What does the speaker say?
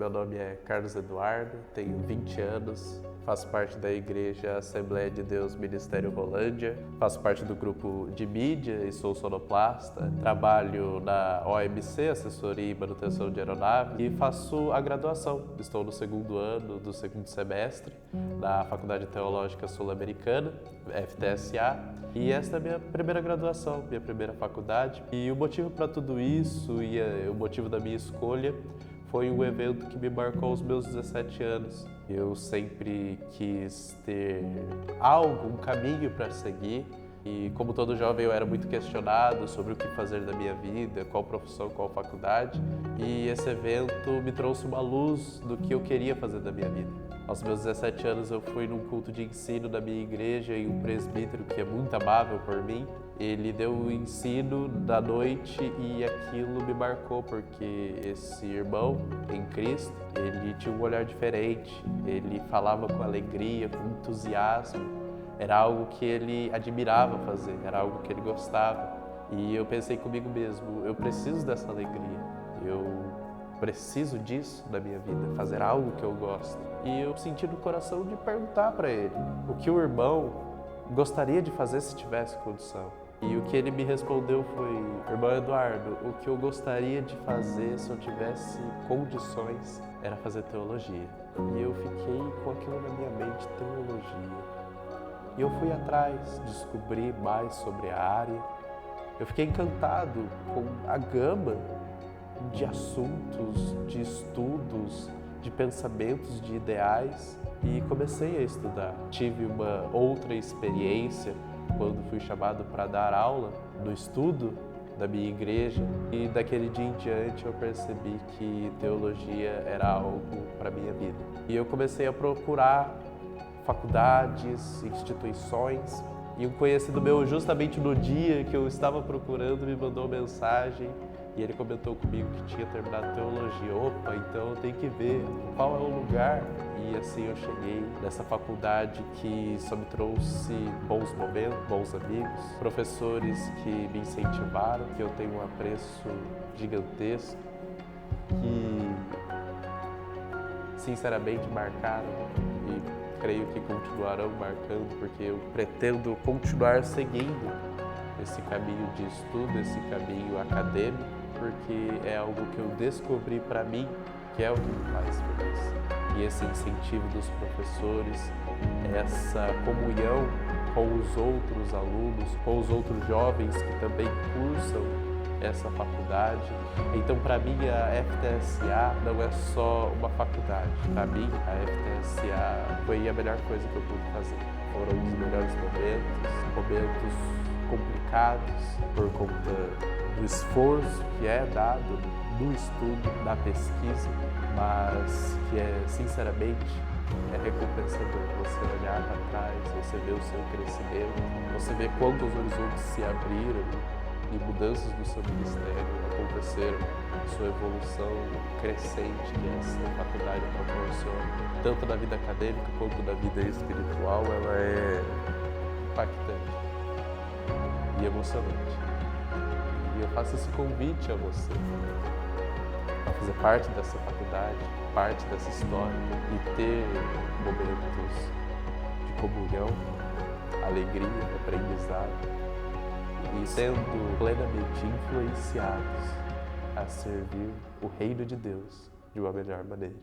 Meu nome é Carlos Eduardo, tenho 20 anos, faço parte da Igreja Assembleia de Deus Ministério Rolândia, faço parte do grupo de mídia e sou sonoplasta, trabalho na OMC, Assessoria e Manutenção de Aeronaves, e faço a graduação. Estou no segundo ano do segundo semestre na Faculdade Teológica Sul-Americana, FTSA, e esta é a minha primeira graduação, minha primeira faculdade. E o motivo para tudo isso e o motivo da minha escolha foi um evento que me marcou aos meus 17 anos. Eu sempre quis ter algo, um caminho para seguir. E como todo jovem eu era muito questionado sobre o que fazer da minha vida, qual profissão, qual faculdade. E esse evento me trouxe uma luz do que eu queria fazer da minha vida. Aos meus 17 anos eu fui num culto de ensino da minha igreja e um presbítero que é muito amável por mim, ele deu o ensino da noite e aquilo me marcou porque esse irmão em Cristo, ele tinha um olhar diferente, ele falava com alegria, com entusiasmo, era algo que ele admirava fazer, era algo que ele gostava. E eu pensei comigo mesmo, eu preciso dessa alegria, eu preciso disso na minha vida, fazer algo que eu gosto. E eu senti no coração de perguntar para ele o que o irmão gostaria de fazer se tivesse condição. E o que ele me respondeu foi: irmão Eduardo, o que eu gostaria de fazer se eu tivesse condições era fazer teologia. E eu fiquei com aquilo na minha mente, teologia. E eu fui atrás, descobri mais sobre a área. Eu fiquei encantado com a gama de assuntos, de estudos, de pensamentos, de ideais e comecei a estudar. Tive uma outra experiência quando fui chamado para dar aula no estudo da minha igreja e daquele dia em diante eu percebi que teologia era algo para a minha vida. E eu comecei a procurar faculdades, instituições e um conhecido meu, justamente no dia que eu estava procurando, me mandou mensagem e ele comentou comigo que tinha terminado teologia. Opa, então eu tenho que ver qual é o lugar. E assim eu cheguei nessa faculdade que só me trouxe bons momentos, bons amigos, professores que me incentivaram, que eu tenho um apreço gigantesco, que sinceramente marcaram e creio que continuarão marcando, porque eu pretendo continuar seguindo esse caminho de estudo, esse caminho acadêmico, porque é algo que eu descobri para mim que é o que me faz feliz. E esse incentivo dos professores, essa comunhão com os outros alunos, com os outros jovens que também cursam essa faculdade. Então, para mim, a FTSA não é só uma faculdade. Para mim, a FTSA foi a melhor coisa que eu pude fazer. Foram os melhores momentos complicados por conta do esforço que é dado no estudo, da pesquisa, mas que é, sinceramente, é recompensador. Você olhar para trás, você ver o seu crescimento, você ver quantos horizontes se abriram e mudanças do seu ministério aconteceram, sua evolução crescente que essa faculdade proporciona, tanto na vida acadêmica quanto na vida espiritual, ela é impactante e emocionante. E eu faço esse convite a você a fazer parte dessa faculdade, parte dessa história e ter momentos de comunhão, alegria, aprendizado e sendo plenamente influenciados a servir o reino de Deus de uma melhor maneira.